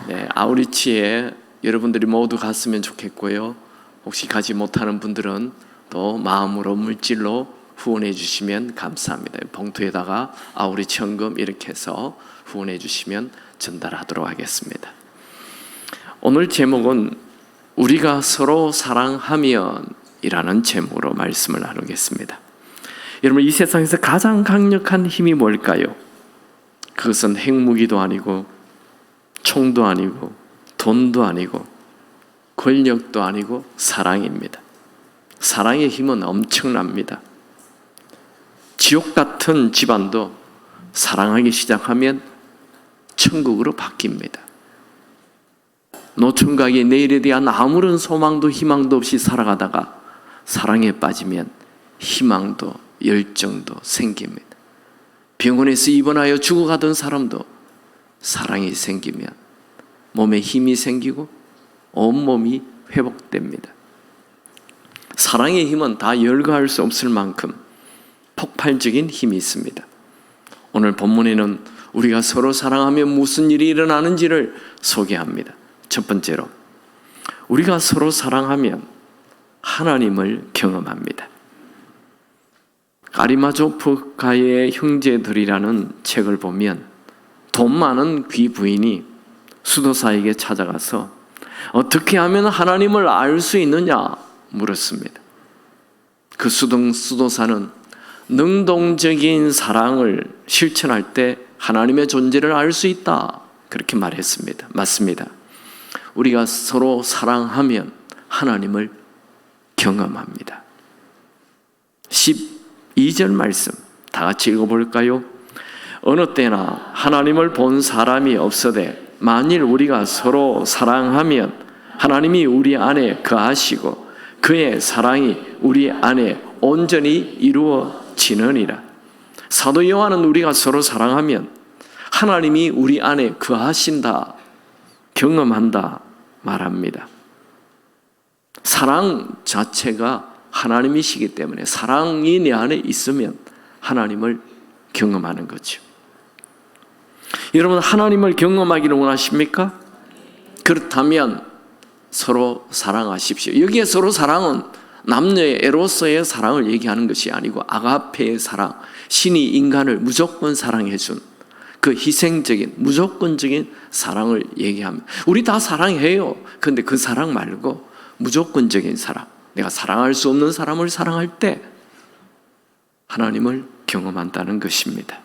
네, 아우리치에 여러분들이 모두 갔으면 좋겠고요. 혹시 가지 못하는 분들은 또 마음으로 물질로 후원해 주시면 감사합니다. 봉투에다가 아우리치 헌금 이렇게 해서 후원해 주시면 전달하도록 하겠습니다. 오늘 제목은 우리가 서로 사랑하면 이라는 제목으로 말씀을 나누겠습니다. 여러분, 이 세상에서 가장 강력한 힘이 뭘까요? 그것은 핵무기도 아니고 총도 아니고 돈도 아니고 권력도 아니고 사랑입니다. 사랑의 힘은 엄청납니다. 지옥 같은 집안도 사랑하기 시작하면 천국으로 바뀝니다. 노총각이 내일에 대한 아무런 소망도 희망도 없이 살아가다가 사랑에 빠지면 희망도 열정도 생깁니다. 병원에서 입원하여 죽어가던 사람도 사랑이 생기면 몸에 힘이 생기고 온몸이 회복됩니다. 사랑의 힘은 다 열거할 수 없을 만큼 폭발적인 힘이 있습니다. 오늘 본문에는 우리가 서로 사랑하면 무슨 일이 일어나는지를 소개합니다. 첫 번째로, 우리가 서로 사랑하면 하나님을 경험합니다. 가리마조프가의 형제들이라는 책을 보면 돈 많은 귀 부인이 수도사에게 찾아가서 어떻게 하면 하나님을 알 수 있느냐 물었습니다. 그 수도사는 능동적인 사랑을 실천할 때 하나님의 존재를 알 수 있다, 그렇게 말했습니다. 맞습니다. 우리가 서로 사랑하면 하나님을 경험합니다. 12절 말씀 다 같이 읽어볼까요? 어느 때나 하나님을 본 사람이 없어되 만일 우리가 서로 사랑하면 하나님이 우리 안에 거하시고 그의 사랑이 우리 안에 온전히 이루어지느니라. 사도 요한은 우리가 서로 사랑하면 하나님이 우리 안에 거하신다, 경험한다 말합니다. 사랑 자체가 하나님이시기 때문에 사랑이 내 안에 있으면 하나님을 경험하는 거죠. 여러분, 하나님을 경험하기를 원하십니까? 그렇다면 서로 사랑하십시오. 여기에 서로 사랑은 남녀의 에로서의 사랑을 얘기하는 것이 아니고 아가페의 사랑, 신이 인간을 무조건 사랑해 준 그 희생적인 무조건적인 사랑을 얘기합니다. 우리 다 사랑해요. 그런데 그 사랑 말고 무조건적인 사랑, 내가 사랑할 수 없는 사람을 사랑할 때 하나님을 경험한다는 것입니다.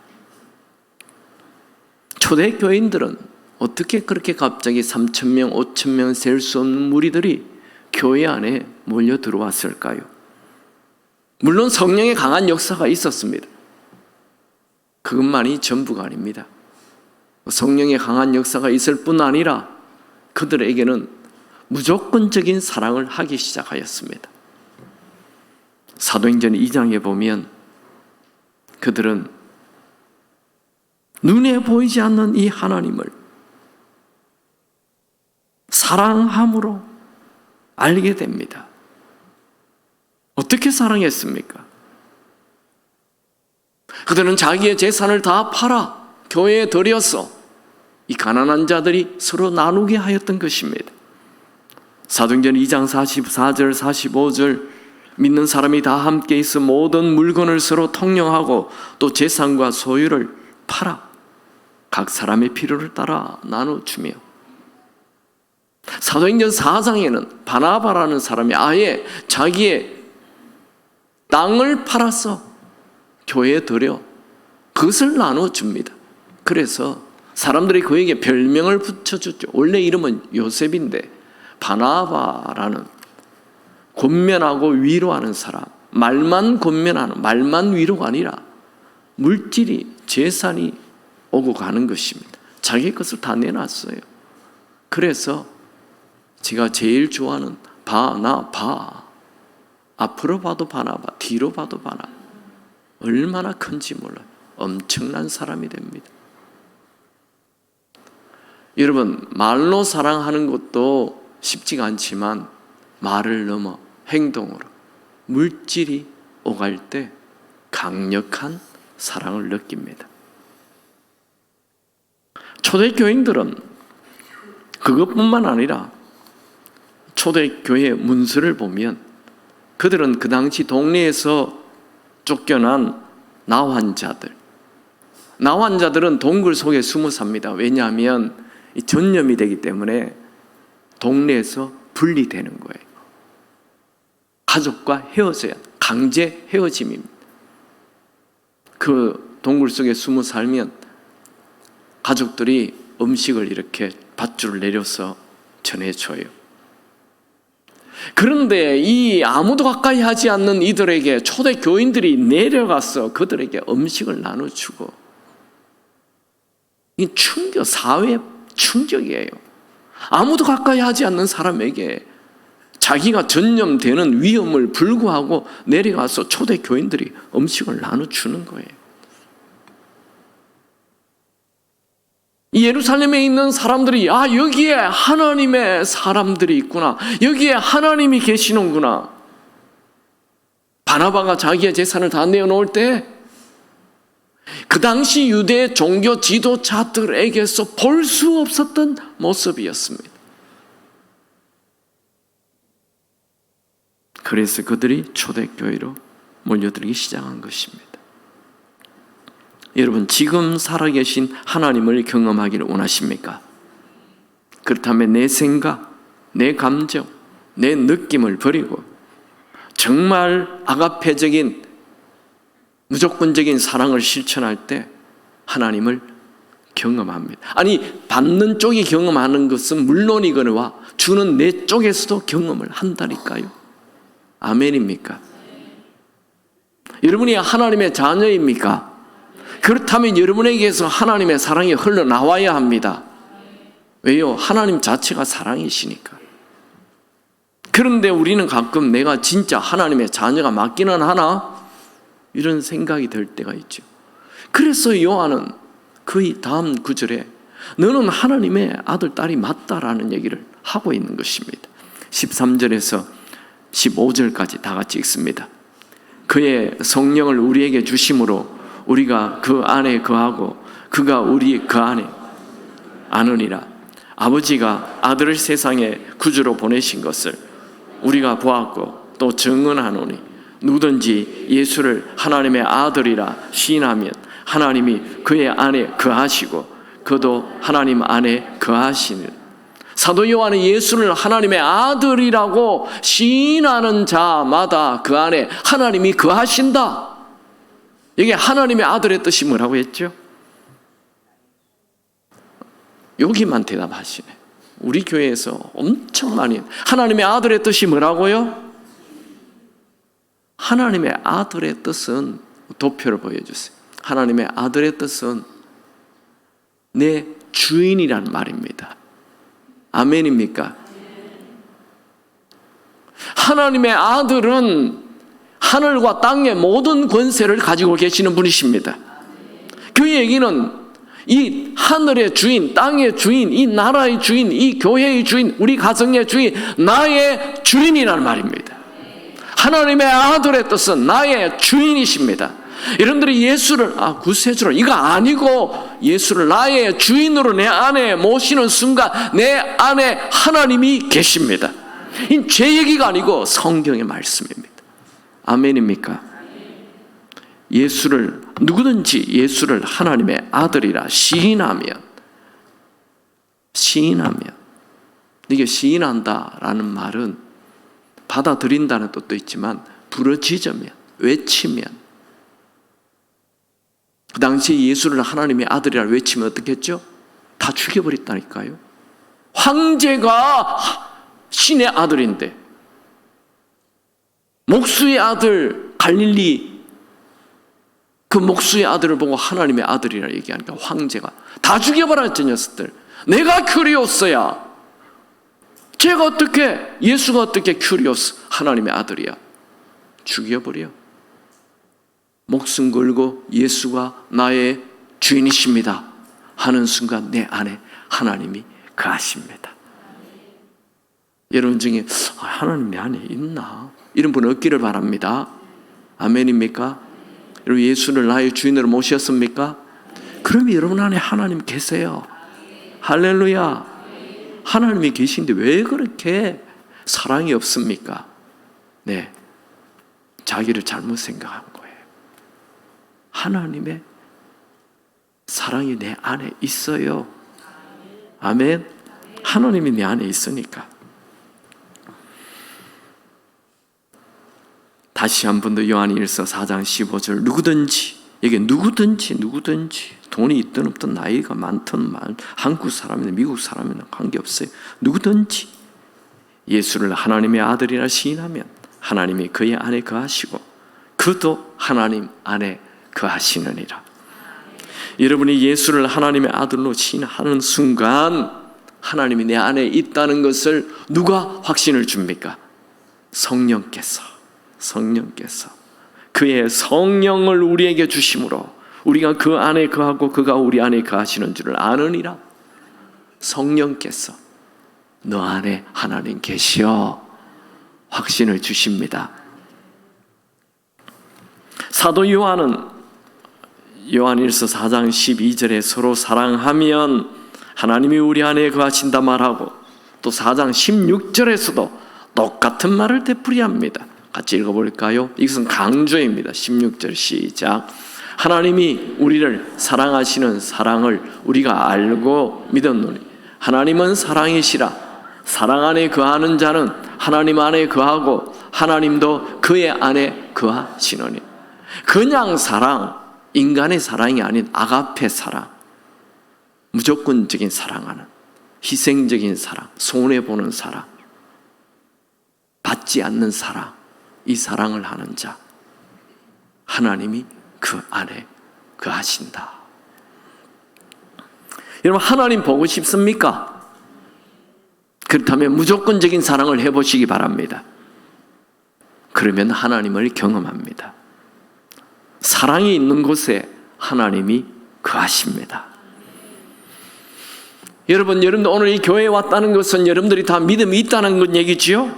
초대교인들은 어떻게 그렇게 갑자기 3,000명, 5,000명 셀 수 없는 무리들이 교회 안에 몰려 들어왔을까요? 물론 성령의 강한 역사가 있었습니다. 그것만이 전부가 아닙니다. 성령의 강한 역사가 있을 뿐 아니라 그들에게는 무조건적인 사랑을 하기 시작하였습니다. 사도행전 2장에 보면 그들은 눈에 보이지 않는 이 하나님을 사랑함으로 알게 됩니다. 어떻게 사랑했습니까? 그들은 자기의 재산을 다 팔아 교회에 드려서 이 가난한 자들이 서로 나누게 하였던 것입니다. 사도행전 2장 44절 45절 믿는 사람이 다 함께 있어 모든 물건을 서로 통용하고 또 재산과 소유를 팔아 각 사람의 필요를 따라 나눠주며, 사도행전 4장에는 바나바라는 사람이 아예 자기의 땅을 팔아서 교회에 드려 그것을 나눠줍니다. 그래서 사람들이 그에게 별명을 붙여줬죠. 원래 이름은 요셉인데 바나바라는 권면하고 위로하는 사람, 말만 권면하는, 말만 위로가 아니라 물질이, 재산이 오고 가는 것입니다. 자기 것을 다 내놨어요. 그래서 제가 제일 좋아하는 바나바, 앞으로 봐도 바나바, 뒤로 봐도 바나바, 얼마나 큰지 몰라요. 엄청난 사람이 됩니다. 여러분, 말로 사랑하는 것도 쉽지가 않지만 말을 넘어 행동으로 물질이 오갈 때 강력한 사랑을 느낍니다. 초대교인들은 그것뿐만 아니라 초대교회 문서를 보면 그들은 그 당시 동네에서 쫓겨난 나환자들은 동굴 속에 숨어 삽니다. 왜냐하면 전염이 되기 때문에 동네에서 분리되는 거예요. 가족과 헤어져야, 강제 헤어짐입니다. 그 동굴 속에 숨어 살면 가족들이 음식을 이렇게 밧줄을 내려서 전해줘요. 그런데 이 아무도 가까이 하지 않는 이들에게 초대 교인들이 내려가서 그들에게 음식을 나눠주고, 이 사회 충격이에요. 아무도 가까이 하지 않는 사람에게 자기가 전염되는 위험을 불구하고 내려가서 초대 교인들이 음식을 나눠주는 거예요. 예루살렘에 있는 사람들이 여기에 하나님의 사람들이 있구나, 여기에 하나님이 계시는구나. 바나바가 자기의 재산을 다 내어놓을 때 그 당시 유대 종교 지도자들에게서 볼 수 없었던 모습이었습니다. 그래서 그들이 초대교회로 몰려들기 시작한 것입니다. 여러분, 지금 살아계신 하나님을 경험하기를 원하십니까? 그렇다면 내 생각, 내 감정, 내 느낌을 버리고 정말 아가페적인 무조건적인 사랑을 실천할 때 하나님을 경험합니다. 아니, 받는 쪽이 경험하는 것은 물론이거니와 주는 내 쪽에서도 경험을 한다니까요. 아멘입니까? 여러분이 하나님의 자녀입니까? 그렇다면 여러분에게서 하나님의 사랑이 흘러나와야 합니다. 왜요? 하나님 자체가 사랑이시니까. 그런데 우리는 가끔 내가 진짜 하나님의 자녀가 맞기는 하나? 이런 생각이 들 때가 있죠. 그래서 요한은 그 다음 구절에 너는 하나님의 아들, 딸이 맞다라는 얘기를 하고 있는 것입니다. 13절에서 15절까지 다 같이 읽습니다. 그의 성령을 우리에게 주심으로 우리가 그 안에 거하고 그가 우리 그 안에 아느니라. 아버지가 아들을 세상에 구주로 보내신 것을 우리가 보았고 또 증언하노니 누구든지 예수를 하나님의 아들이라 시인하면 하나님이 그의 안에 거하시고 그도 하나님 안에 거하시는. 사도 요한은 예수를 하나님의 아들이라고 시인하는 자마다 그 안에 하나님이 거하신다. 이게 하나님의 아들의 뜻이 뭐라고 했죠? 여기만 대답하시네. 우리 교회에서 엄청 많이 하나님의 아들의 뜻이 뭐라고요? 하나님의 아들의 뜻은, 도표를 보여주세요. 하나님의 아들의 뜻은 내 주인이란 말입니다. 아멘입니까? 하나님의 아들은 하늘과 땅의 모든 권세를 가지고 계시는 분이십니다. 그 얘기는 이 하늘의 주인, 땅의 주인, 이 나라의 주인, 이 교회의 주인, 우리 가정의 주인, 나의 주인이라는 말입니다. 하나님의 아들의 뜻은 나의 주인이십니다. 여러분들이 예수를 구세주로 이거 아니고 예수를 나의 주인으로 내 안에 모시는 순간 내 안에 하나님이 계십니다. 이 제 얘기가 아니고 성경의 말씀입니다. 아멘입니까? 누구든지 예수를 하나님의 아들이라 시인하면, 이게 시인한다라는 말은 받아들인다는 뜻도 있지만 부르짖으면, 외치면, 그 당시에 예수를 하나님의 아들이라 외치면 어떻게 했죠? 다 죽여버렸다니까요. 황제가 신의 아들인데, 목수의 아들 갈릴리, 그 목수의 아들을 보고 하나님의 아들이라 얘기하니까 황제가 다 죽여버렸죠. 녀석들. 내가 큐리오스야. 예수가 어떻게 큐리오스 하나님의 아들이야? 죽여버려. 목숨 걸고 예수가 나의 주인이십니다 하는 순간 내 안에 하나님이 거하십니다. 여러분 중에 하나님 내 안에 있나? 이런 분 없기를 바랍니다. 아멘입니까? 여러분 예수를 나의 주인으로 모셨습니까? 그럼 여러분 안에 하나님 계세요. 할렐루야. 하나님이 계신데 왜 그렇게 사랑이 없습니까? 네, 자기를 잘못 생각한 거예요. 하나님의 사랑이 내 안에 있어요. 아멘. 하나님이 내 안에 있으니까. 다시 한 번 더 요한일서 4장 15절, 누구든지, 여기 누구든지 돈이 있든 없든 나이가 많든 한국 사람이나 미국 사람이나 관계없어요. 누구든지 예수를 하나님의 아들이라 시인하면 하나님이 그의 안에 거하시고 그도 하나님 안에 거하시느니라. 여러분이 예수를 하나님의 아들로 시인하는 순간 하나님이 내 안에 있다는 것을 누가 확신을 줍니까? 성령께서 그의 성령을 우리에게 주심으로 우리가 그 안에 거하고 그가 우리 안에 거하시는 줄을 아느니라. 성령께서 너 안에 하나님 계시어 확신을 주십니다. 사도 요한은 요한일서 4장 12절에 서로 사랑하면 하나님이 우리 안에 거하신다 말하고, 또 4장 16절에서도 똑같은 말을 되풀이합니다. 같이 읽어볼까요? 이것은 강조입니다. 16절 시작. 하나님이 우리를 사랑하시는 사랑을 우리가 알고 믿었노니 하나님은 사랑이시라. 사랑 안에 거하는 자는 하나님 안에 거하고 하나님도 그의 안에 거하시노니. 그냥 사랑, 인간의 사랑이 아닌 아가페 사랑, 무조건적인 사랑하는, 희생적인 사랑, 손해보는 사랑, 받지 않는 사랑, 이 사랑을 하는 자, 하나님이 그 안에 거하신다. 여러분, 하나님 보고 싶습니까? 그렇다면 무조건적인 사랑을 해보시기 바랍니다. 그러면 하나님을 경험합니다. 사랑이 있는 곳에 하나님이 거하십니다. 여러분들 오늘 이 교회에 왔다는 것은 여러분들이 다 믿음이 있다는 건 얘기지요?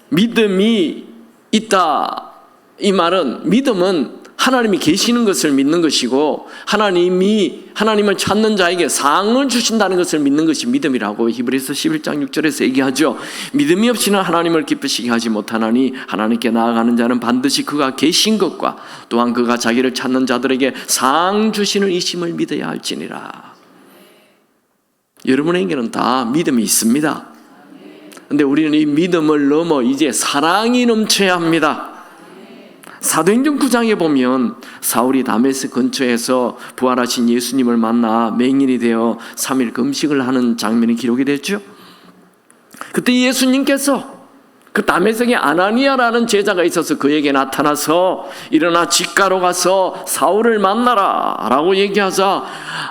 믿음이 있다, 이 말은, 믿음은 하나님이 계시는 것을 믿는 것이고 하나님을 찾는 자에게 상을 주신다는 것을 믿는 것이 믿음이라고 히브리서 11장 6절에서 얘기하죠. 믿음이 없이는 하나님을 기쁘시게 하지 못하나니 하나님께 나아가는 자는 반드시 그가 계신 것과 또한 그가 자기를 찾는 자들에게 상 주시는 이심을 믿어야 할지니라. 여러분에게는 다 믿음이 있습니다. 그런데 우리는 이 믿음을 넘어 이제 사랑이 넘쳐야 합니다. 사도행전 9장에 보면 사울이 다메섹 근처에서 부활하신 예수님을 만나 맹인이 되어 3일 금식을 하는 장면이 기록이 됐죠. 그때 예수님께서 그 다메섹에 아나니아라는 제자가 있어서 그에게 나타나서 일어나 집가로 가서 사울을 만나라 라고 얘기하자,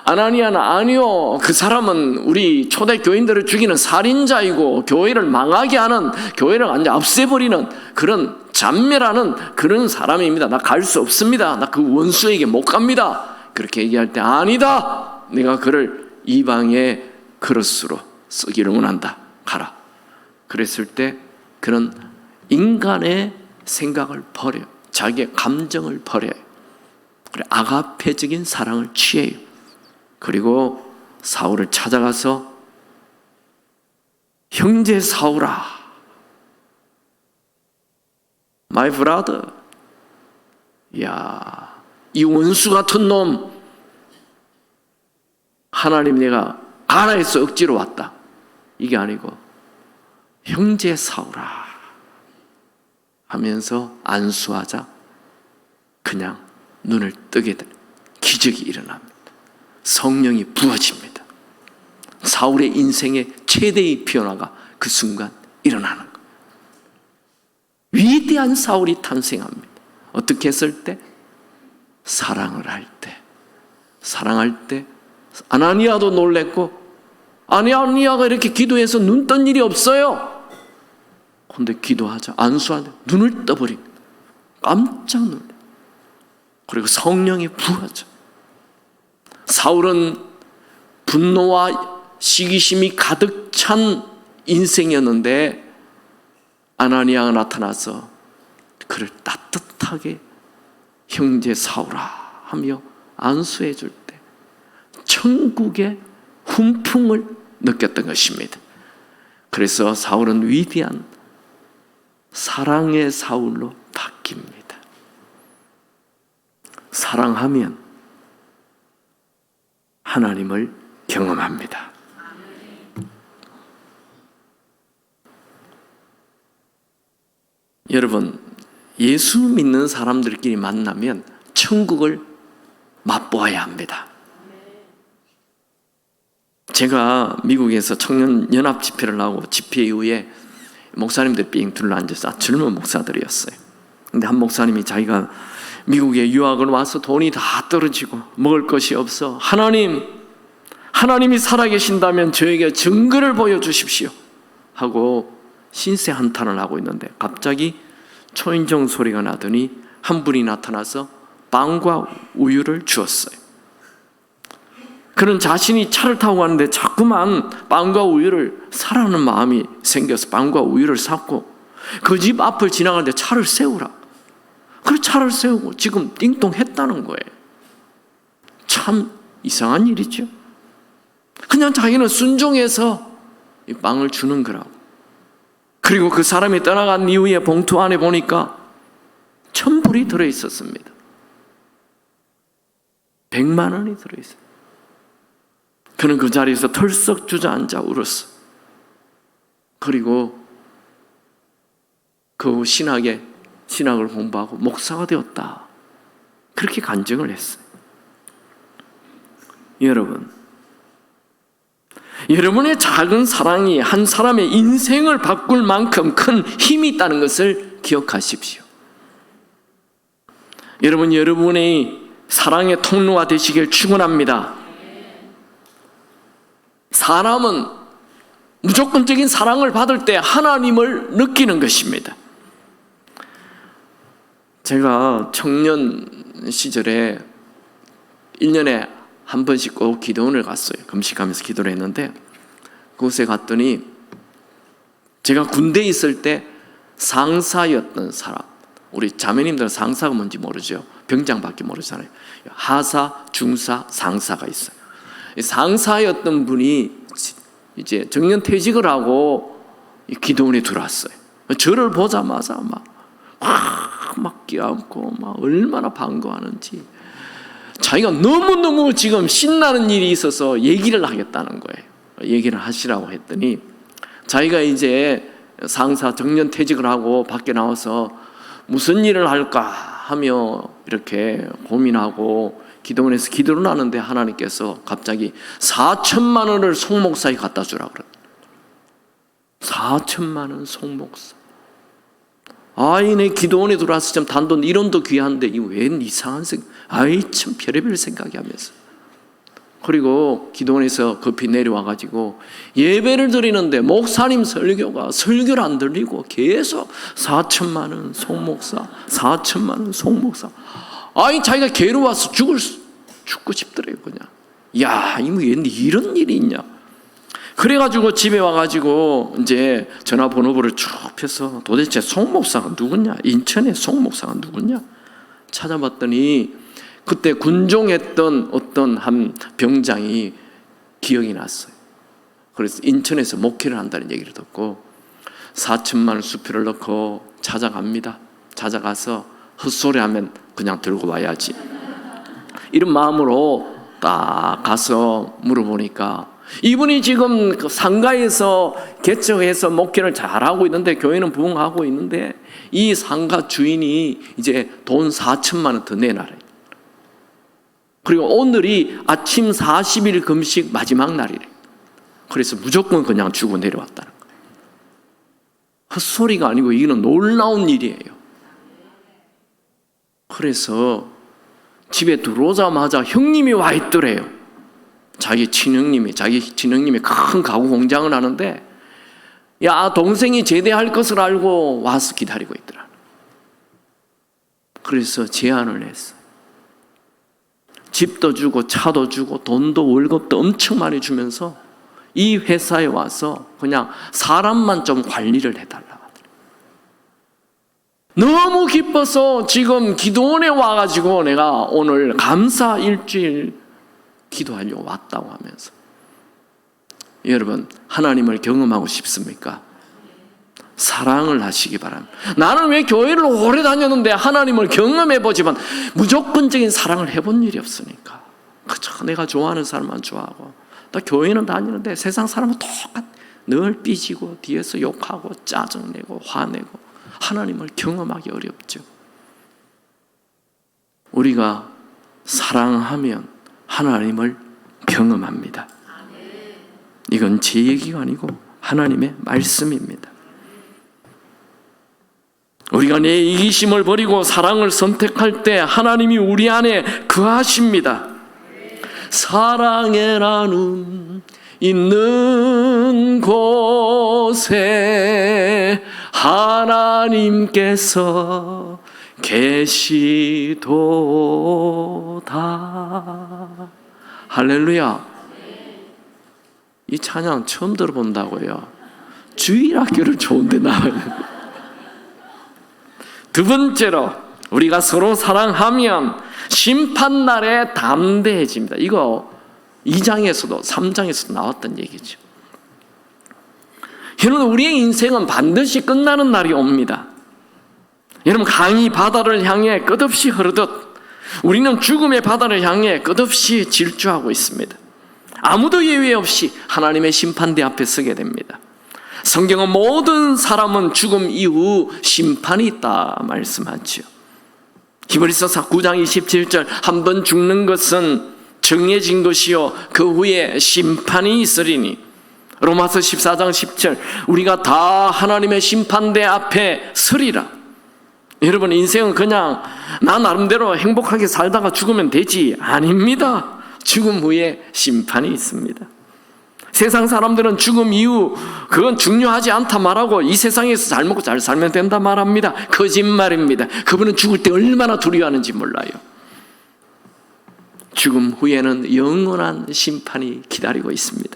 아나니아는 아니요, 그 사람은 우리 초대 교인들을 죽이는 살인자이고 교회를 망하게 하는, 교회를 완전 없애버리는 그런 잔멸하는 그런 사람입니다. 나 갈 수 없습니다. 나 그 원수에게 못 갑니다. 그렇게 얘기할 때, 아니다, 내가 그를 이방의 그릇으로 쓰기를 원한다, 가라. 그랬을 때 그는 인간의 생각을 버려요. 자기의 감정을 버려요. 그래, 아가페적인 사랑을 취해요. 그리고 사울을 찾아가서 형제 사울아, my brother, 야, 이 원수 같은 놈, 하나님 내가 가라 해서 억지로 왔다, 이게 아니고 형제 사울아 하면서 안수하자 그냥 눈을 뜨게 된 기적이 일어납니다. 성령이 부어집니다. 사울의 인생의 최대의 변화가 그 순간 일어나는 거예요. 위대한 사울이 탄생합니다. 어떻게 했을 때? 사랑을 할 때. 사랑할 때 아나니아도 놀랬고, 아나니아가 이렇게 기도해서 눈 뜬 일이 없어요. 근데 기도하자, 안수하자 눈을 떠버립니다. 깜짝 놀래. 그리고 성령이 부어져. 사울은 분노와 시기심이 가득 찬 인생이었는데 아나니아가 나타나서 그를 따뜻하게 형제 사울아 하며 안수해 줄 때 천국의 훈풍을 느꼈던 것입니다. 그래서 사울은 위대한 사랑의 사울로 바뀝니다. 사랑하면 하나님을 경험합니다. 여러분, 예수 믿는 사람들끼리 만나면 천국을 맛보아야 합니다. 제가 미국에서 청년 연합 집회를 하고 집회 이후에 목사님들 삥 둘러앉아서 젊은 목사들이었어요. 근데 한 목사님이 자기가 미국에 유학을 와서 돈이 다 떨어지고 먹을 것이 없어 하나님이 살아계신다면 저에게 증거를 보여주십시오 하고 신세 한탄을 하고 있는데 갑자기 초인종 소리가 나더니 한 분이 나타나서 빵과 우유를 주었어요. 그는 자신이 차를 타고 가는데 자꾸만 빵과 우유를 사라는 마음이 생겨서 빵과 우유를 샀고 그 집 앞을 지나가는데 차를 세우라. 그래서 차를 세우고 지금 띵동했다는 거예요. 참 이상한 일이죠. 그냥 자기는 순종해서 이 빵을 주는 거라고. 그리고 그 사람이 떠나간 이후에 봉투 안에 보니까 1,000불이 들어있었습니다. 100만 원이 들어있어요. 그는 그 자리에서 털썩 주저앉아 울었어. 그리고 그 후 신학을 공부하고 목사가 되었다. 그렇게 간증을 했어요. 여러분의 작은 사랑이 한 사람의 인생을 바꿀 만큼 큰 힘이 있다는 것을 기억하십시오. 여러분의 사랑의 통로가 되시길 축원합니다. 사람은 무조건적인 사랑을 받을 때 하나님을 느끼는 것입니다. 제가 청년 시절에 1년에 한 번씩 꼭 기도원을 갔어요. 금식하면서 기도를 했는데 그곳에 갔더니 제가 군대에 있을 때 상사였던 사람, 우리 자매님들은 상사가 뭔지 모르죠. 병장밖에 모르잖아요. 하사, 중사, 상사가 있어요. 상사였던 분이 이제 정년퇴직을 하고 기도원에 들어왔어요. 저를 보자마자 막 끼안고 막 얼마나 반가워하는지, 자기가 너무너무 지금 신나는 일이 있어서 얘기를 하겠다는 거예요. 얘기를 하시라고 했더니 자기가 이제 상사 정년퇴직을 하고 밖에 나와서 무슨 일을 할까 하며 이렇게 고민하고 기도원에서 기도를 하는데 하나님께서 갑자기 4천만 원을 송 목사에 갖다 주라고 그래요. 4천만 원 송 목사. 내 기도원에 들어와서 참 단돈 1원도 귀한데 이거 웬 이상한 생각, 참 별의별 생각이 하면서. 그리고 기도원에서 급히 내려와가지고 예배를 드리는데 목사님 설교가 설교를 안 들리고 계속 4천만 원 송 목사, 4천만 원 송 목사. 자기가 괴로워서 죽고 싶더래요, 그냥. 이거 이런 일이 있냐. 그래가지고 집에 와가지고 이제 전화번호부를 쭉 펴서 도대체 송 목사가 누구냐? 인천의 송 목사가 누구냐? 찾아봤더니 그때 군종했던 어떤 한 병장이 기억이 났어요. 그래서 인천에서 목회를 한다는 얘기를 듣고 4천만 원 수표를 넣고 찾아갑니다. 찾아가서 헛소리하면 그냥 들고 와야지. 이런 마음으로 딱 가서 물어보니까 이분이 지금 그 상가에서 개척해서 목회를 잘하고 있는데 교회는 부흥하고 있는데 이 상가 주인이 이제 돈 4천만 원 더 내놔래. 그리고 오늘이 아침 40일 금식 마지막 날이래. 그래서 무조건 그냥 주고 내려왔다는 거예요. 헛소리가 아니고 이거는 놀라운 일이에요. 그래서 집에 들어오자마자 형님이 와 있더래요. 자기 친형님이 큰 가구 공장을 하는데 동생이 제대할 것을 알고 와서 기다리고 있더라. 그래서 제안을 했어. 집도 주고 차도 주고 돈도 월급도 엄청 많이 주면서 이 회사에 와서 그냥 사람만 좀 관리를 해달라고 하더라. 너무 기뻐서 지금 기도원에 와가지고 내가 오늘 감사 일주일 기도하려고 왔다고 하면서. 여러분, 하나님을 경험하고 싶습니까? 사랑을 하시기 바랍니다. 나는 왜 교회를 오래 다녔는데 하나님을 경험해보지만 무조건적인 사랑을 해본 일이 없으니까. 그저 내가 좋아하는 사람만 좋아하고, 나 교회는 다니는데 세상 사람은 똑같, 늘 삐지고 뒤에서 욕하고 짜증내고 화내고. 하나님을 경험하기 어렵죠. 우리가 사랑하면 하나님을 경험합니다. 이건 제 얘기가 아니고 하나님의 말씀입니다. 우리가 내 이기심을 버리고 사랑을 선택할 때 하나님이 우리 안에 거하십니다. 사랑의 나눔 있는 곳에 하나님께서 계시도다. 할렐루야. 이 찬양 처음 들어본다고요. 주일학교를 좋은데 나와요. 두 번째로, 우리가 서로 사랑하면 심판날에 담대해집니다. 이거 2장에서도 3장에서도 나왔던 얘기죠. 여러분, 우리의 인생은 반드시 끝나는 날이 옵니다. 여러분, 강이 바다를 향해 끝없이 흐르듯 우리는 죽음의 바다를 향해 끝없이 질주하고 있습니다. 아무도 예외 없이 하나님의 심판대 앞에 서게 됩니다. 성경은 모든 사람은 죽음 이후 심판이 있다 말씀하죠. 히브리서서 9장 27절, 한 번 죽는 것은 정해진 것이요 그 후에 심판이 있으리니. 로마서 14장 10절, 우리가 다 하나님의 심판대 앞에 서리라. 여러분, 인생은 그냥 나 나름대로 행복하게 살다가 죽으면 되지, 아닙니다. 죽음 후에 심판이 있습니다. 세상 사람들은 죽음 이후 그건 중요하지 않다 말하고 이 세상에서 잘 먹고 잘 살면 된다 말합니다. 거짓말입니다. 그분은 죽을 때 얼마나 두려워하는지 몰라요. 죽음 후에는 영원한 심판이 기다리고 있습니다.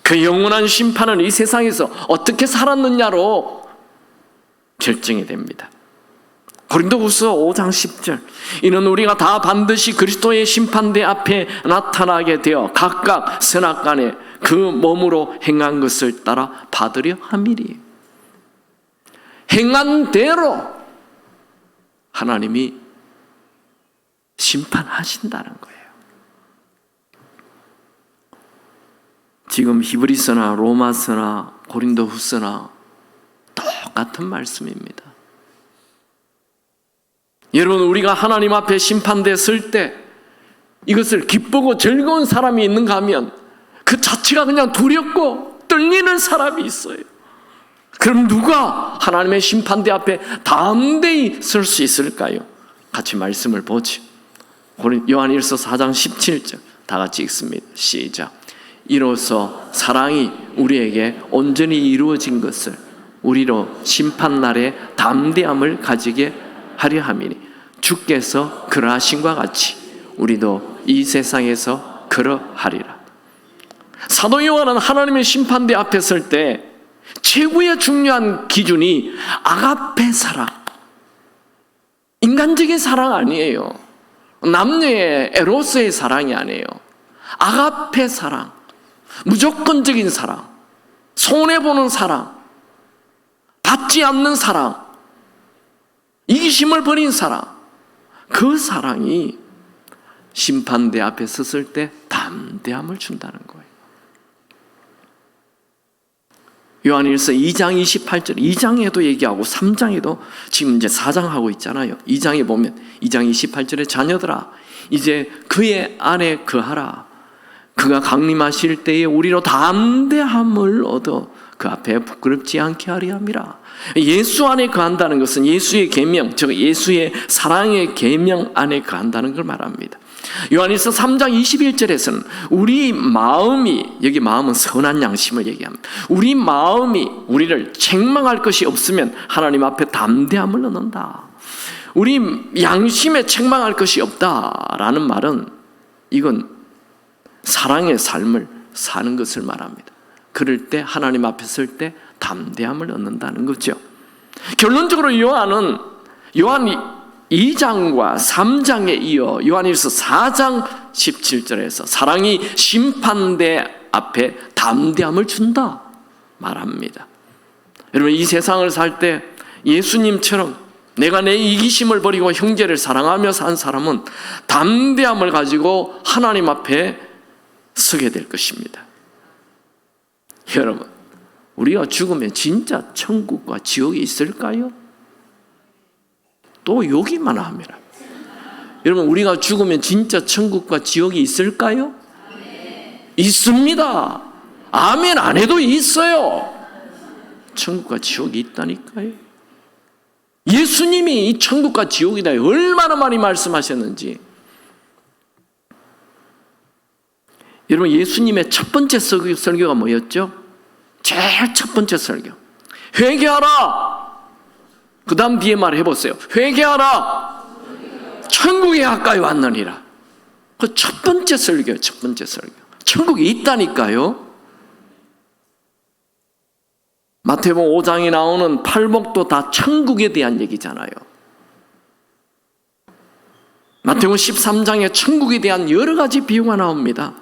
그 영원한 심판은 이 세상에서 어떻게 살았느냐로 결정이 됩니다. 고린도후서 5장 10절, 이는 우리가 다 반드시 그리스도의 심판대 앞에 나타나게 되어 각각 선악간에 그 몸으로 행한 것을 따라 받으려 함이리. 행한 대로 하나님이 심판하신다는 거예요. 지금 히브리서나 로마서나 고린도후서나 똑같은 말씀입니다. 여러분, 우리가 하나님 앞에 심판대 설 때 이것을 기쁘고 즐거운 사람이 있는가 하면 그 자체가 그냥 두렵고 떨리는 사람이 있어요. 그럼 누가 하나님의 심판대 앞에 담대히 설 수 있을까요? 같이 말씀을 보죠. 요한일서 4장 17절 다 같이 읽습니다. 시작. 이로써 사랑이 우리에게 온전히 이루어진 것을 우리로 심판날에 담대함을 가지게 하려 함이니 주께서 그러하신과 같이 우리도 이 세상에서 그러하리라. 사도 요한은 하나님의 심판대 앞에 설 때 최고의 중요한 기준이 아가페 사랑, 인간적인 사랑 아니에요. 남녀의 에로스의 사랑이 아니에요. 아가페 사랑, 무조건적인 사랑, 손해보는 사랑, 받지 않는 사랑, 이기심을 버린 사랑, 그 사랑이 심판대 앞에 섰을 때 담대함을 준다는 거예요. 요한일서 2장 28절, 2장에도 얘기하고 3장에도 지금 이제 4장 하고 있잖아요. 2장에 보면 2장 28절에 자녀들아 이제 그의 안에 거하라. 그가 강림하실 때에 우리로 담대함을 얻어 그 앞에 부끄럽지 않게 하려 함이라. 예수 안에 거한다는 것은 예수의 계명, 즉 예수의 사랑의 계명 안에 거한다는 걸 말합니다. 요한일서 3장 21절에서는 우리 마음이, 여기 마음은 선한 양심을 얘기합니다. 우리 마음이 우리를 책망할 것이 없으면 하나님 앞에 담대함을 얻는다. 우리 양심에 책망할 것이 없다라는 말은 이건 사랑의 삶을 사는 것을 말합니다. 그럴 때 하나님 앞에 설 때 담대함을 얻는다는 거죠. 결론적으로 요한 2장과 3장에 이어 요한일서 4장 17절에서 사랑이 심판대 앞에 담대함을 준다 말합니다. 여러분, 이 세상을 살 때 예수님처럼 내가 내 이기심을 버리고 형제를 사랑하며 산 사람은 담대함을 가지고 하나님 앞에 서게 될 것입니다. 여러분, 우리가 죽으면 진짜 천국과 지옥이 있을까요? 또 여기만 합니다. 여러분, 우리가 죽으면 진짜 천국과 지옥이 있을까요? 있습니다. 아멘 안 해도 있어요. 천국과 지옥이 있다니까요. 예수님이 이 천국과 지옥이다 얼마나 많이 말씀하셨는지. 여러분, 예수님의 첫 번째 설교가 뭐였죠? 제일 첫 번째 설교. 회개하라. 그 다음 뒤에 말해보세요. 회개하라. 천국에 가까이 왔느니라. 그 첫 번째 설교예요. 첫 번째 설교. 천국이 있다니까요. 마태복음 5장에 나오는 팔복도 다 천국에 대한 얘기잖아요. 마태복음 13장에 천국에 대한 여러 가지 비유가 나옵니다.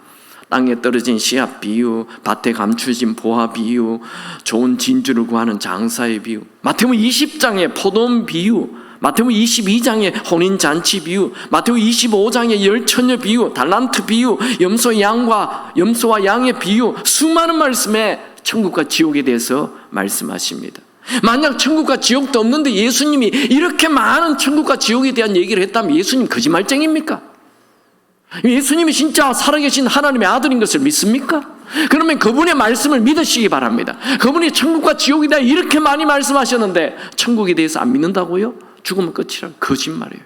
땅에 떨어진 씨앗 비유, 밭에 감추어진 보화 비유, 좋은 진주를 구하는 장사의 비유, 마태복음 20장의 포도원 비유, 마태복음 22장의 혼인잔치 비유, 마태복음 25장의 열처녀 비유, 달란트 비유, 염소와 양의 비유, 수많은 말씀에 천국과 지옥에 대해서 말씀하십니다. 만약 천국과 지옥도 없는데 예수님이 이렇게 많은 천국과 지옥에 대한 얘기를 했다면 예수님 거짓말쟁이입니까? 예수님이 진짜 살아계신 하나님의 아들인 것을 믿습니까? 그러면 그분의 말씀을 믿으시기 바랍니다. 그분이 천국과 지옥이다 이렇게 많이 말씀하셨는데 천국에 대해서 안 믿는다고요? 죽으면 끝이라. 거짓말이에요.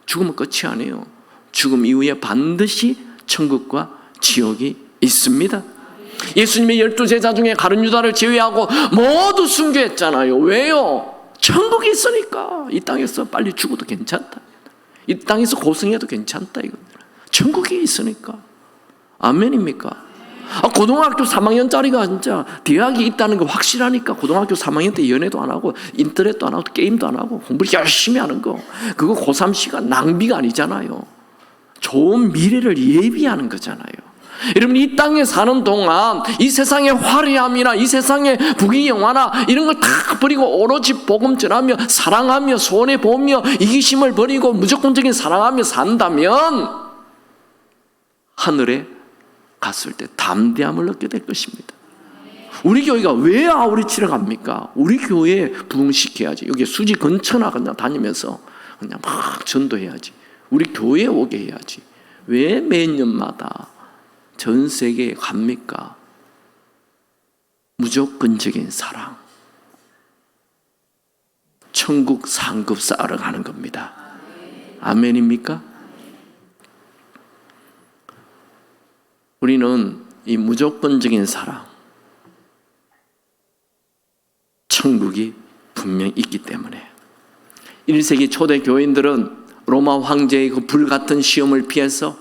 죽으면 끝이 아니에요. 죽음 이후에 반드시 천국과 지옥이 있습니다. 예수님의 12제자 중에 가룟 유다를 제외하고 모두 순교했잖아요. 왜요? 천국이 있으니까. 이 땅에서 빨리 죽어도 괜찮다. 이 땅에서 고생해도 괜찮다. 이거. 천국이 있으니까. 아멘입니까? 고등학교 3학년짜리가 진짜 대학이 있다는 거 확실하니까 고등학교 3학년 때 연애도 안 하고 인터넷도 안 하고 게임도 안 하고 공부를 열심히 하는 거, 그거 고3 시간 낭비가 아니잖아요. 좋은 미래를 예비하는 거잖아요. 여러분, 이 땅에 사는 동안 이 세상의 화려함이나 이 세상의 부귀영화나 이런 걸 다 버리고 오로지 복음 전하며 사랑하며 손해보며 이기심을 버리고 무조건적인 사랑하며 산다면 하늘에 갔을 때 담대함을 얻게 될 것입니다. 우리 교회가 왜 아우리치를 갑니까? 우리 교회에 부흥시켜야지. 여기 수지 근처나 그냥 다니면서 그냥 막 전도해야지. 우리 교회에 오게 해야지. 왜 매년마다 전 세계에 갑니까? 무조건적인 사랑. 천국 상급 쌓으러 가는 겁니다. 아멘입니까? 우리는 이 무조건적인 사랑, 천국이 분명히 있기 때문에 1세기 초대 교인들은 로마 황제의 그 불같은 시험을 피해서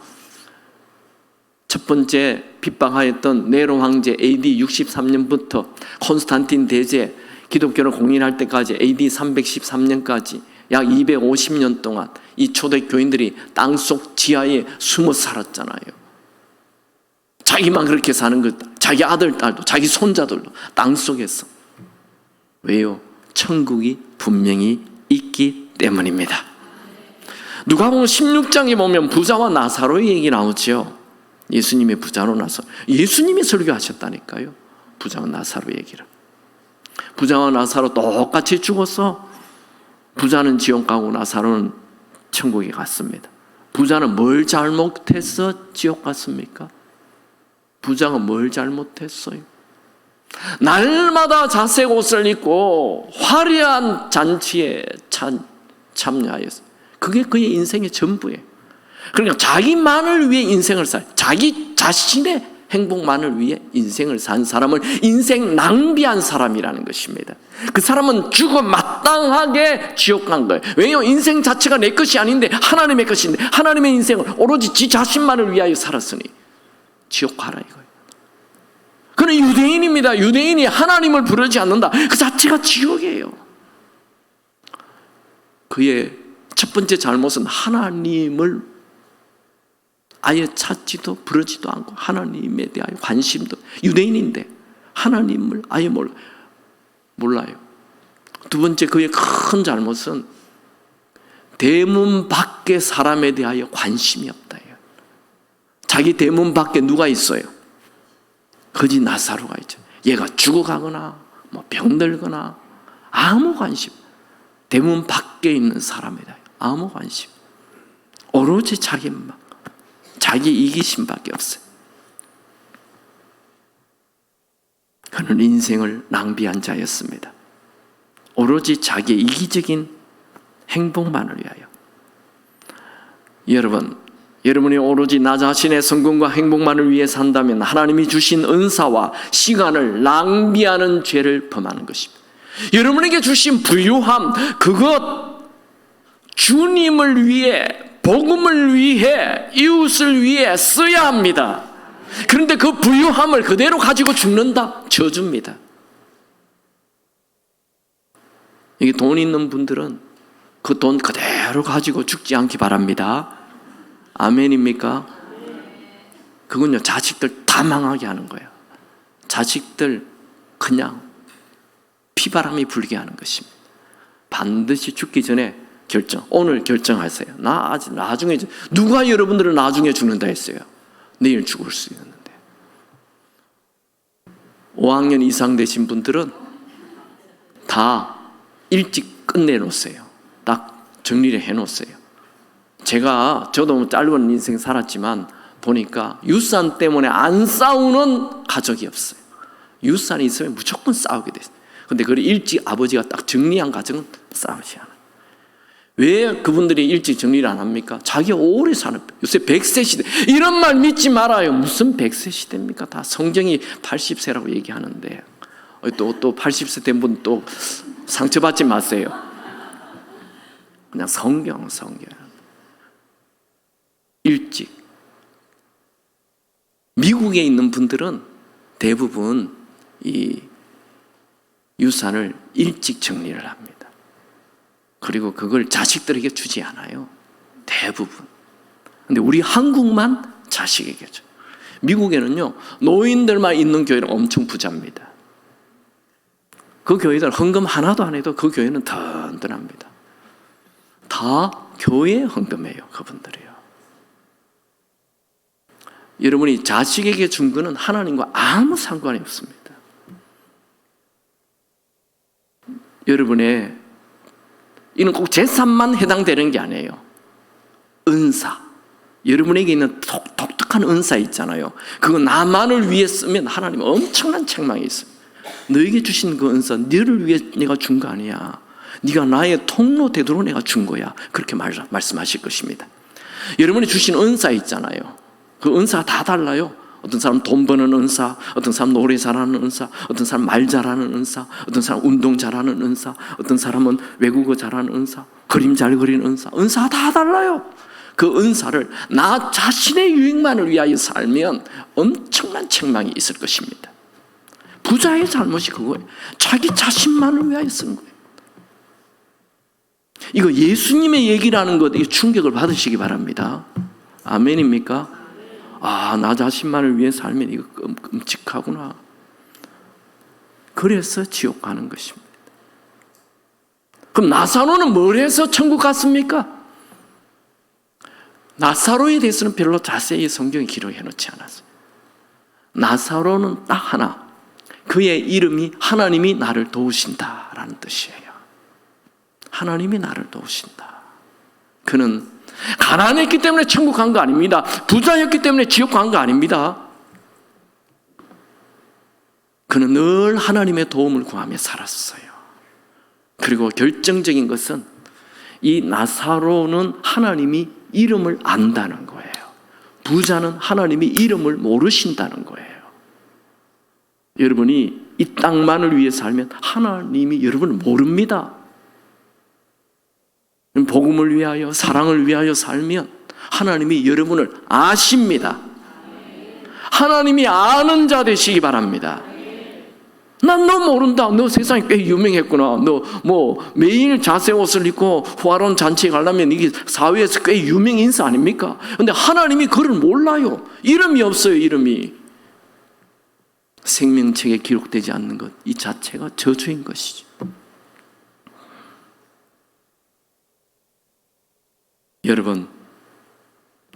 첫 번째 핍박하였던 네로 황제 AD 63년부터 콘스탄틴 대제 기독교를 공인할 때까지 AD 313년까지 약 250년 동안 이 초대 교인들이 땅속 지하에 숨어 살았잖아요. 자기만 그렇게 사는 것, 자기 아들, 딸도, 자기 손자들도 땅속에서. 왜요? 천국이 분명히 있기 때문입니다. 누가복음 16장에 보면 부자와 나사로의 얘기 나오죠. 예수님의 부자로 나서 예수님이 설교하셨다니까요. 부자와 나사로 얘기를. 부자와 나사로 똑같이 죽었어. 부자는 지옥 가고 나사로는 천국에 갔습니다. 부자는 뭘 잘못해서 지옥 갔습니까? 부자가 뭘 잘못했어요? 날마다 자색 옷을 입고 화려한 잔치에 참여하였어요. 그게 그의 인생의 전부예요. 그러니까 자기만을 위해 인생을 자기 자신의 행복만을 위해 인생을 산 사람을 인생 낭비한 사람이라는 것입니다. 그 사람은 죽어 마땅하게 지옥 간 거예요. 왜요? 인생 자체가 내 것이 아닌데 하나님의 것인데 하나님의 인생을 오로지 지 자신만을 위하여 살았으니 지옥 가라 이거예요. 그는 유대인입니다. 유대인이 하나님을 부르지 않는다. 그 자체가 지옥이에요. 그의 첫 번째 잘못은 하나님을 아예 찾지도 부르지도 않고 하나님에 대하여 관심도, 유대인인데 하나님을 아예 몰라요. 두 번째, 그의 큰 잘못은 대문 밖의 사람에 대하여 관심이 없다. 자기 대문 밖에 누가 있어요? 거지 나사로가 있죠. 얘가 죽어가거나 병들거나 아무 관심, 대문 밖에 있는 사람에 대하여 아무 관심, 오로지 자기 이기심밖에 없어요. 그는 인생을 낭비한 자였습니다. 오로지 자기의 이기적인 행복만을 위하여. 여러분이 오로지 나 자신의 성공과 행복만을 위해 산다면 하나님이 주신 은사와 시간을 낭비하는 죄를 범하는 것입니다. 여러분에게 주신 부유함, 그것 주님을 위해, 복음을 위해, 이웃을 위해 써야 합니다. 그런데 그 부유함을 그대로 가지고 죽는다? 저주입니다. 여기 돈 있는 분들은 그 돈 그대로 가지고 죽지 않기 바랍니다. 아멘입니까? 그건요, 자식들 다 망하게 하는 거예요. 자식들 그냥 피바람이 불게 하는 것입니다. 반드시 죽기 전에 오늘 결정하세요. 나중에, 누가 여러분들은 나중에 죽는다 했어요? 내일 죽을 수 있는데. 5학년 이상 되신 분들은 다 일찍 끝내놓으세요. 딱 정리를 해놓으세요. 저도 짧은 인생 살았지만 보니까 유산 때문에 안 싸우는 가족이 없어요. 유산이 있으면 무조건 싸우게 돼요. 근데 그걸 일찍 아버지가 딱 정리한 가정은 싸우지 않아요. 왜 그분들이 일찍 정리를 안 합니까? 자기가 오래 사는, 요새 100세 시대, 이런 말 믿지 말아요. 무슨 100세 시대입니까? 다 성경이 80세라고 얘기하는데 또 80세 된 분 또 상처받지 마세요. 그냥 성경. 일찍. 미국에 있는 분들은 대부분 이 유산을 일찍 정리를 합니다. 그리고 그걸 자식들에게 주지 않아요. 대부분. 근데 우리 한국만 자식에게 줘요. 미국에는요, 노인들만 있는 교회는 엄청 부자입니다. 그 교회들 헌금 하나도 안 해도 그 교회는 든든합니다. 다 교회에 헌금해요, 그분들이요. 여러분이 자식에게 준 거는 하나님과 아무 상관이 없습니다. 여러분의 이는 꼭 재산만 해당되는 게 아니에요. 은사, 여러분에게 있는 독특한 은사 있잖아요. 그거 나만을 위해 쓰면 하나님은 엄청난 책망이 있어요. 너에게 주신 그 은사 너를 위해 내가 준 거 아니야. 네가 나의 통로 되도록 내가 준 거야. 그렇게 말씀하실 것입니다. 여러분이 주신 은사 있잖아요. 그 은사가 다 달라요. 어떤 사람은 돈 버는 은사, 어떤 사람은 노래 잘하는 은사, 어떤 사람은 말 잘하는 은사, 어떤 사람은 운동 잘하는 은사, 어떤 사람은 외국어 잘하는 은사, 그림 잘 그리는 은사가 다 달라요. 그 은사를 나 자신의 유익만을 위하여 살면 엄청난 책망이 있을 것입니다. 부자의 잘못이 그거예요. 자기 자신만을 위하여 쓴 거예요. 이거 예수님의 얘기라는 것, 이 충격을 받으시기 바랍니다. 아멘입니까? 나 자신만을 위해 살면 이거 끔찍하구나. 그래서 지옥 가는 것입니다. 그럼 나사로는 뭘 해서 천국 갔습니까? 나사로에 대해서는 별로 자세히 성경에 기록해 놓지 않았어요. 나사로는 딱 하나, 그의 이름이 하나님이 나를 도우신다라는 뜻이에요. 하나님이 나를 도우신다. 그는 가난했기 때문에 천국 간 거 아닙니다. 부자였기 때문에 지옥 간 거 아닙니다. 그는 늘 하나님의 도움을 구하며 살았어요. 그리고 결정적인 것은 이 나사로는 하나님이 이름을 안다는 거예요. 부자는 하나님이 이름을 모르신다는 거예요. 여러분이 이 땅만을 위해 살면 하나님이 여러분을 모릅니다. 복음을 위하여, 사랑을 위하여 살면 하나님이 여러분을 아십니다. 하나님이 아는 자 되시기 바랍니다. 난 너 모른다. 너 세상에 꽤 유명했구나. 너 뭐 매일 자색 옷을 입고 호화로운 잔치에 가려면 이게 사회에서 꽤 유명 인사 아닙니까? 근데 하나님이 그를 몰라요. 이름이 없어요. 이름이. 생명책에 기록되지 않는 것, 이 자체가 저주인 것이죠. 여러분,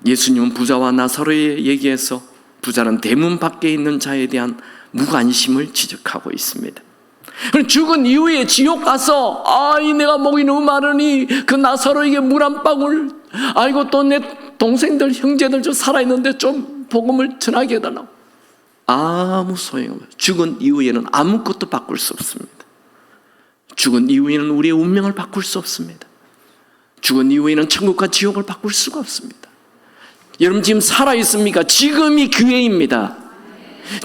예수님은 부자와 나사로의 얘기에서 부자는 대문 밖에 있는 자에 대한 무관심을 지적하고 있습니다. 죽은 이후에 지옥 가서 내가 목이 너무 마르니 그 나사로에게 물 한 방울, 아이고 또 내 동생들 형제들 좀 살아있는데 좀 복음을 전하게 해달라고. 아무 소용없어요. 죽은 이후에는 아무것도 바꿀 수 없습니다. 죽은 이후에는 우리의 운명을 바꿀 수 없습니다. 죽은 이후에는 천국과 지옥을 바꿀 수가 없습니다. 여러분 지금 살아있습니까? 지금이 기회입니다.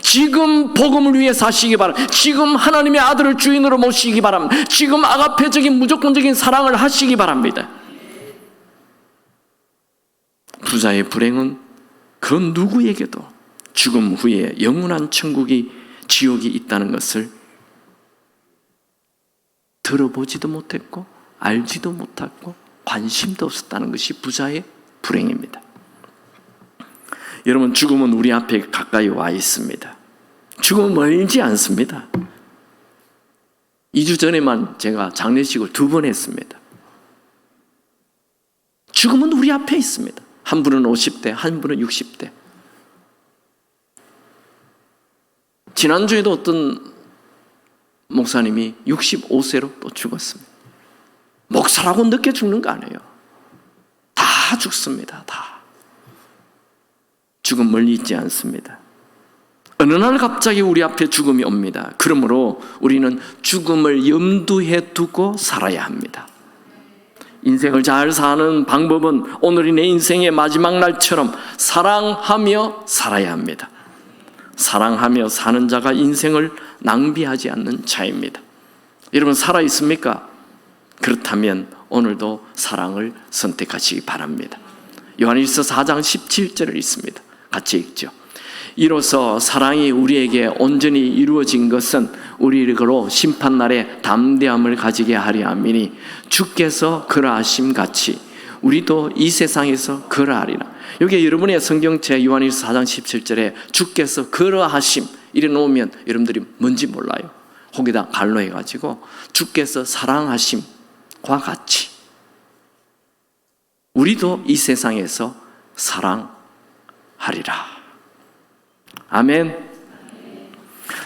지금 복음을 위해 사시기 바랍니다. 지금 하나님의 아들을 주인으로 모시기 바랍니다. 지금 아가페적인 무조건적인 사랑을 하시기 바랍니다. 부자의 불행은 그 누구에게도 죽음 후에 영원한 천국이 지옥이 있다는 것을 들어보지도 못했고 알지도 못했고 관심도 없었다는 것이 부자의 불행입니다. 여러분, 죽음은 우리 앞에 가까이 와 있습니다. 죽음은 멀지 않습니다. 2주 전에만 제가 장례식을 2번 했습니다. 죽음은 우리 앞에 있습니다. 한 분은 50대, 한 분은 60대. 지난주에도 어떤 목사님이 65세로 또 죽었습니다. 목사라고 늦게 죽는 거 아니에요. 다 죽습니다. 다. 죽음 멀리 있지 않습니다. 어느 날 갑자기 우리 앞에 죽음이 옵니다. 그러므로 우리는 죽음을 염두에 두고 살아야 합니다. 인생을 잘 사는 방법은 오늘이 내 인생의 마지막 날처럼 사랑하며 살아야 합니다. 사랑하며 사는 자가 인생을 낭비하지 않는 자입니다. 여러분 살아있습니까? 그렇다면 오늘도 사랑을 선택하시기 바랍니다. 요한일서 4장 17절을 읽습니다. 같이 읽죠. 이로써 사랑이 우리에게 온전히 이루어진 것은 우리로 심판날에 담대함을 가지게 하려 함이니 주께서 그러하심 같이 우리도 이 세상에서 그러하리라. 여기 여러분의 성경책 요한일서 4장 17절에 주께서 그러하심 이래 놓으면 여러분들이 뭔지 몰라요. 거기다 갈로 해가지고 주께서 사랑하심과 같이 우리도 이 세상에서 사랑하리라. 아멘.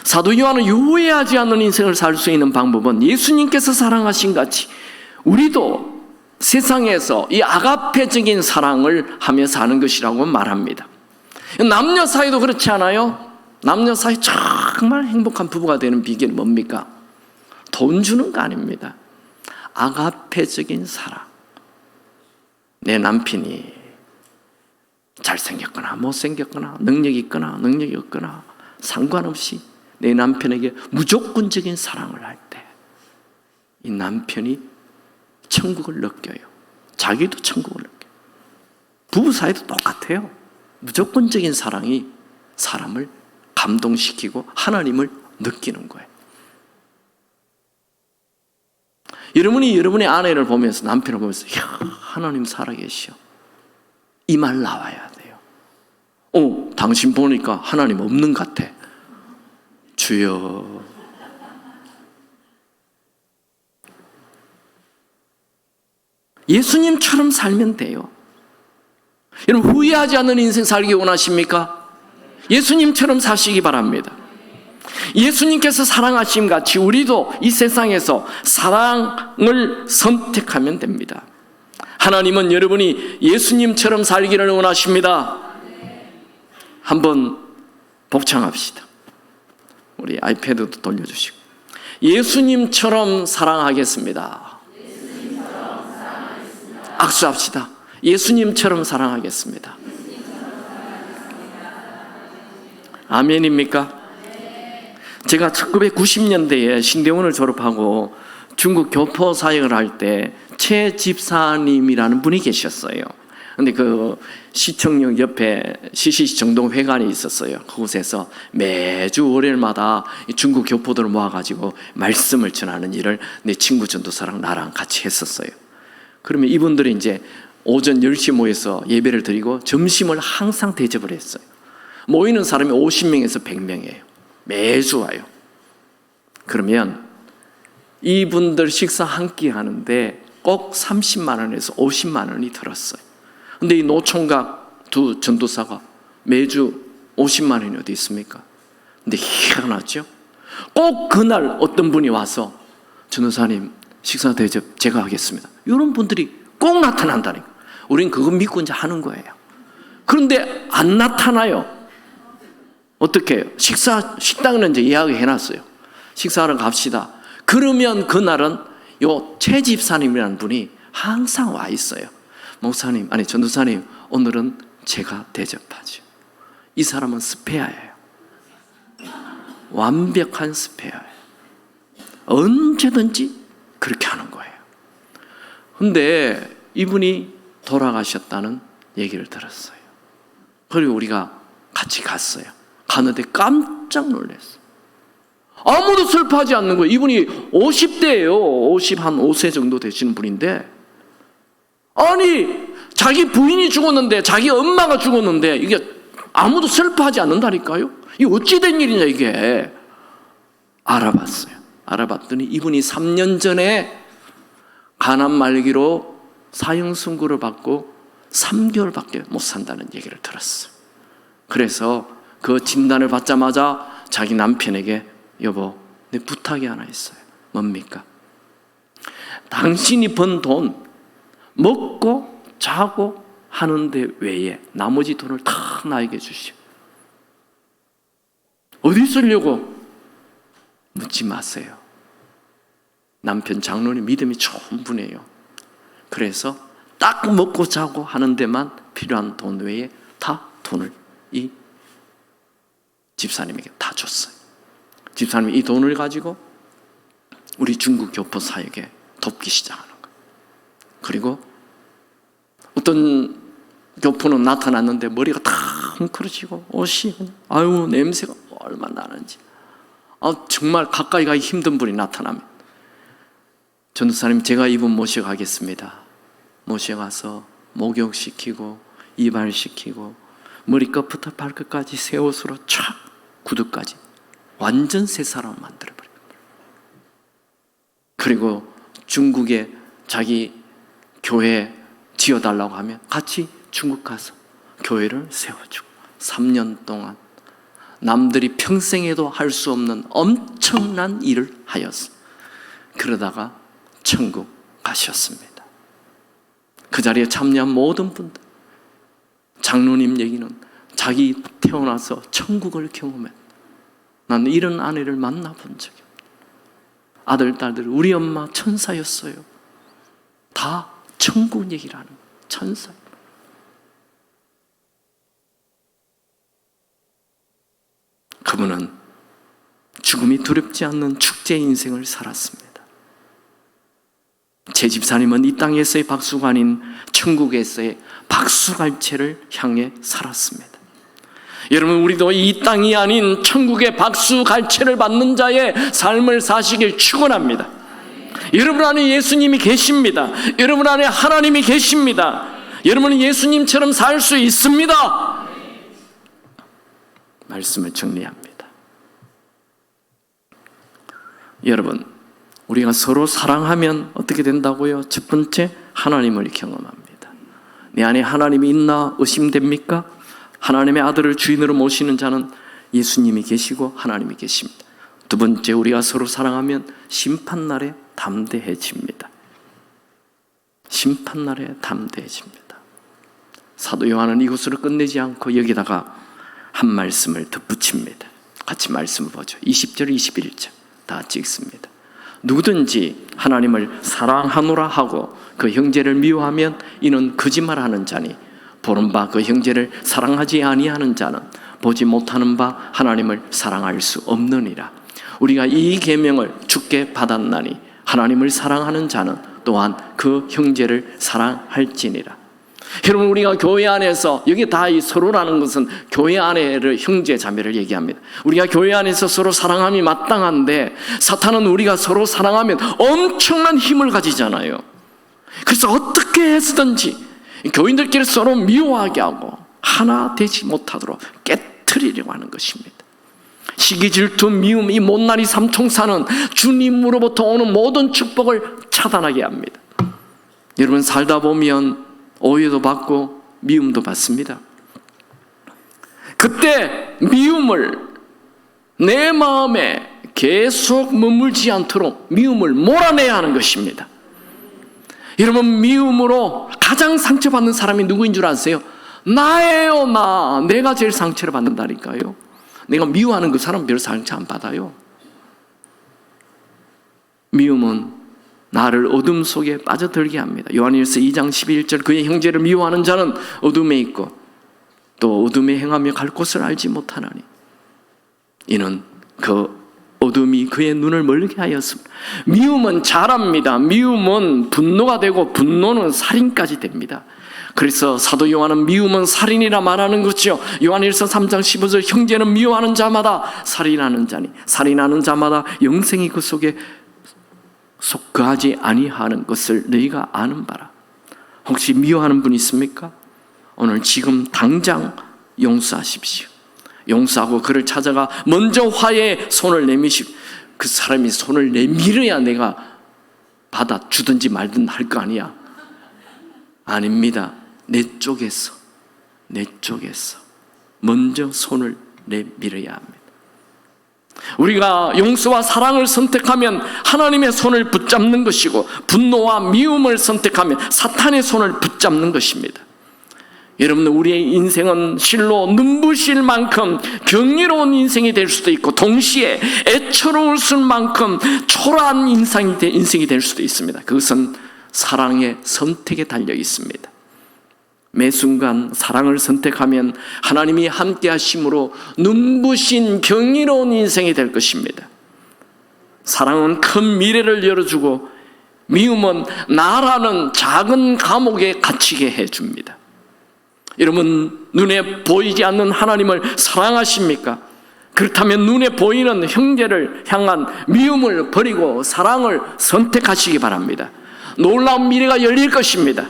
사도 요한은 유해하지 않는 인생을 살 수 있는 방법은 예수님께서 사랑하신 같이 우리도 세상에서 이 아가페적인 사랑을 하며 사는 것이라고 말합니다. 남녀 사이도 그렇지 않아요? 남녀 사이 정말 행복한 부부가 되는 비결이 뭡니까? 돈 주는 거 아닙니다. 아가페적인 사랑. 내 남편이 잘생겼거나 못생겼거나 능력이 있거나 능력이 없거나 상관없이 내 남편에게 무조건적인 사랑을 할 때 이 남편이 천국을 느껴요. 자기도 천국을 느껴요. 부부 사이도 똑같아요. 무조건적인 사랑이 사람을 감동시키고 하나님을 느끼는 거예요. 여러분이 여러분의 아내를 보면서 남편을 보면서 하나님 살아계시오. 이 말 나와야 돼요. 당신 보니까 하나님 없는 것 같아. 주여. 예수님처럼 살면 돼요. 여러분 후회하지 않는 인생 살기 원하십니까? 예수님처럼 사시기 바랍니다. 예수님께서 사랑하심 같이 우리도 이 세상에서 사랑을 선택하면 됩니다. 하나님은 여러분이 예수님처럼 살기를 원하십니다. 한번 복창합시다. 우리 아이패드도 돌려주시고 예수님처럼 사랑하겠습니다. 악수합시다. 예수님처럼 사랑하겠습니다. 아멘입니까? 제가 1990년대에 신대원을 졸업하고 중국 교포 사역을 할 때 최 집사님이라는 분이 계셨어요. 근데 그 시청역 옆에 시시정동회관이 있었어요. 그곳에서 매주 월요일마다 중국 교포들을 모아가지고 말씀을 전하는 일을 내 친구 전도사랑 나랑 같이 했었어요. 그러면 이분들이 이제 오전 10시 모여서 예배를 드리고 점심을 항상 대접을 했어요. 모이는 사람이 50명에서 100명이에요. 매주 와요. 그러면 이분들 식사 한 끼 하는데 꼭 30만 원에서 50만 원이 들었어요. 근데 이 노총각 두 전도사가 매주 50만 원이 어디 있습니까? 근데 희한하죠? 꼭 그날 어떤 분이 와서 전도사님 식사 대접 제가 하겠습니다. 이런 분들이 꼭 나타난다니까. 우린 그거 믿고 이제 하는 거예요. 그런데 안 나타나요. 어떻게 해요? 식당은 이제 예약해 놨어요. 식사하러 갑시다. 그러면 그날은 요 최 집사님이라는 분이 항상 와 있어요. 목사님, 아니 전도사님, 오늘은 제가 대접하죠. 이 사람은 스페어예요. 완벽한 스페어예요. 언제든지 그렇게 하는 거예요. 근데 이분이 돌아가셨다는 얘기를 들었어요. 그리고 우리가 같이 갔어요. 가는데 깜짝 놀랐어요. 아무도 슬퍼하지 않는 거예요. 이분이 50대예요. 55세 정도 되시는 분인데, 아니 자기 부인이 죽었는데, 자기 엄마가 죽었는데 이게 아무도 슬퍼하지 않는다니까요. 이게 어찌 된 일이냐 이게. 알아봤어요. 알아봤더니 이분이 3년 전에 간암 말기로 사형 선고를 받고 3개월밖에 못 산다는 얘기를 들었어요. 그래서 그 진단을 받자마자 자기 남편에게 여보, 내 부탁이 하나 있어요. 뭡니까? 당신이 번 돈 먹고 자고 하는데 외에 나머지 돈을 다 나에게 주시오. 어디 쓰려고? 묻지 마세요. 남편 장로님 믿음이 좋은 분이에요. 그래서 딱 먹고 자고 하는 데만 필요한 돈 외에 다 돈을 이 집사님에게 다 줬어요. 집사님이 이 돈을 가지고 우리 중국 교포 사역에 돕기 시작하는 거예요. 그리고 어떤 교포는 나타났는데 머리가 다 헝클어지고 옷이 아유 냄새가 얼마나 나는지, 정말 가까이 가기 힘든 분이 나타나면 전도사님 제가 이분 모셔가겠습니다. 모셔가서 목욕시키고 이발시키고 머리끝부터 발끝까지 새 옷으로 촥 구두까지 완전 새 사람 만들어버립니다. 그리고 중국에 자기 교회 지어달라고 하면 같이 중국 가서 교회를 세워주고 3년 동안 남들이 평생에도 할 수 없는 엄청난 일을 하였어. 그러다가 천국 가셨습니다. 그 자리에 참여한 모든 분들, 장로님 얘기는 자기 태어나서 천국을 경험했. 나는 이런 아내를 만나본 적이 없다. 아들, 딸들, 우리 엄마 천사였어요. 다 천국 얘기를 하는 거예요. 천사. 그분은 죽음이 두렵지 않는 축제 인생을 살았습니다. 제 집사님은 이 땅에서의 박수가 아닌 천국에서의 박수갈채를 향해 살았습니다. 여러분, 우리도 이 땅이 아닌 천국의 박수갈채를 받는 자의 삶을 사시길 축원합니다. 여러분 안에 예수님이 계십니다. 여러분 안에 하나님이 계십니다. 여러분은 예수님처럼 살 수 있습니다. 말씀을 정리합니다. 여러분, 우리가 서로 사랑하면 어떻게 된다고요? 첫 번째, 하나님을 경험합니다. 내 안에 하나님이 있나 의심됩니까? 하나님의 아들을 주인으로 모시는 자는 예수님이 계시고 하나님이 계십니다. 두 번째, 우리가 서로 사랑하면 심판날에 담대해집니다. 심판날에 담대해집니다. 사도 요한은 이것으로 끝내지 않고 여기다가 한 말씀을 덧붙입니다. 같이 말씀을 보죠. 20절, 21절 다 같이 읽습니다. 누구든지 하나님을 사랑하노라 하고 그 형제를 미워하면 이는 거짓말하는 자니 보는 바 그 형제를 사랑하지 아니하는 자는 보지 못하는 바 하나님을 사랑할 수 없느니라. 우리가 이 계명을 주께 받았나니 하나님을 사랑하는 자는 또한 그 형제를 사랑할지니라. 여러분, 우리가 교회 안에서, 여기 다 이 서로라는 것은 교회 안에를 형제 자매를 얘기합니다. 우리가 교회 안에서 서로 사랑함이 마땅한데 사탄은 우리가 서로 사랑하면 엄청난 힘을 가지잖아요. 그래서 어떻게 해서든지 교인들끼리 서로 미워하게 하고 하나 되지 못하도록 깨트리려고 하는 것입니다. 시기, 질투, 미움, 이 못난이 삼총사는 주님으로부터 오는 모든 축복을 차단하게 합니다. 여러분, 살다 보면 오해도 받고 미움도 받습니다. 그때 미움을 내 마음에 계속 머물지 않도록 미움을 몰아내야 하는 것입니다. 여러분, 미움으로 가장 상처받는 사람이 누구인 줄 아세요? 나예요. 내가 제일 상처를 받는다니까요. 내가 미워하는 그 사람은 별 상처 안 받아요. 미움은 나를 어둠 속에 빠져들게 합니다. 요한일서 2장 11절, 그의 형제를 미워하는 자는 어둠에 있고 또 어둠에 행하며 갈 곳을 알지 못하나니 이는 그 어둠이 그의 눈을 멀게 하였습니다. 미움은 잘합니다. 미움은 분노가 되고 분노는 살인까지 됩니다. 그래서 사도 요한은 미움은 살인이라 말하는 거죠. 요한일서 3장 15절, 형제는 미워하는 자마다 살인하는 자니 살인하는 자마다 영생이 그 속에 속하지 아니하는 것을 너희가 아는 바라. 혹시 미워하는 분 있습니까? 오늘 지금 당장 용서하십시오. 용서하고 그를 찾아가 먼저 화해에 손을 내미십시오. 그 사람이 손을 내밀어야 내가 받아주든지 말든 할 거 아니야. 아닙니다. 내 쪽에서 먼저 손을 내밀어야 합니다. 우리가 용서와 사랑을 선택하면 하나님의 손을 붙잡는 것이고, 분노와 미움을 선택하면 사탄의 손을 붙잡는 것입니다. 여러분, 우리의 인생은 실로 눈부실 만큼 경이로운 인생이 될 수도 있고, 동시에 애처로울 만큼 초라한 인생이 될 수도 있습니다. 그것은 사랑의 선택에 달려 있습니다. 매 순간 사랑을 선택하면 하나님이 함께 하심으로 눈부신 경이로운 인생이 될 것입니다. 사랑은 큰 미래를 열어주고, 미움은 나라는 작은 감옥에 갇히게 해줍니다. 여러분, 눈에 보이지 않는 하나님을 사랑하십니까? 그렇다면 눈에 보이는 형제를 향한 미움을 버리고 사랑을 선택하시기 바랍니다. 놀라운 미래가 열릴 것입니다.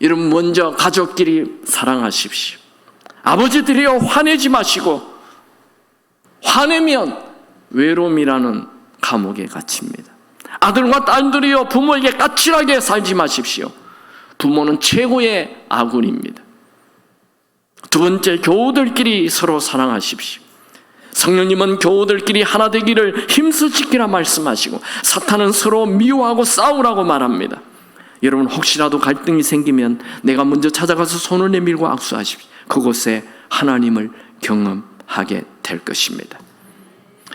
여러분, 먼저 가족끼리 사랑하십시오. 아버지들이여, 화내지 마시고, 화내면 외로움이라는 감옥에 갇힙니다. 아들과 딸들이여, 부모에게 까칠하게 살지 마십시오. 부모는 최고의 아군입니다. 두 번째, 교우들끼리 서로 사랑하십시오. 성령님은 교우들끼리 하나 되기를 힘써 지키라 말씀하시고, 사탄은 서로 미워하고 싸우라고 말합니다. 여러분, 혹시라도 갈등이 생기면 내가 먼저 찾아가서 손을 내밀고 악수하십시오. 그곳에 하나님을 경험하게 될 것입니다.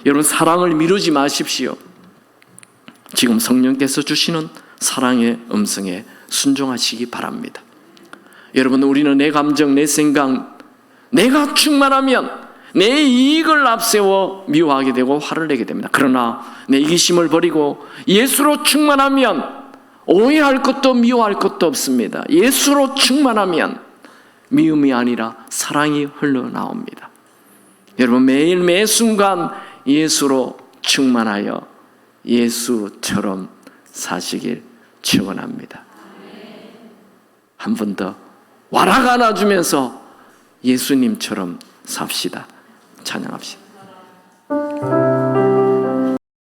여러분, 사랑을 미루지 마십시오. 지금 성령께서 주시는 사랑의 음성에 순종하시기 바랍니다. 여러분, 우리는 내 감정, 내 생각, 내가 충만하면 내 이익을 앞세워 미워하게 되고 화를 내게 됩니다. 그러나 내 이기심을 버리고 예수로 충만하면 오해할 것도 미워할 것도 없습니다. 예수로 충만하면 미움이 아니라 사랑이 흘러나옵니다. 여러분, 매일 매 순간 예수로 충만하여 예수처럼 사시길 축원합니다. 한 번 더 와락 안아주면서 예수님처럼 삽시다. 찬양합시다.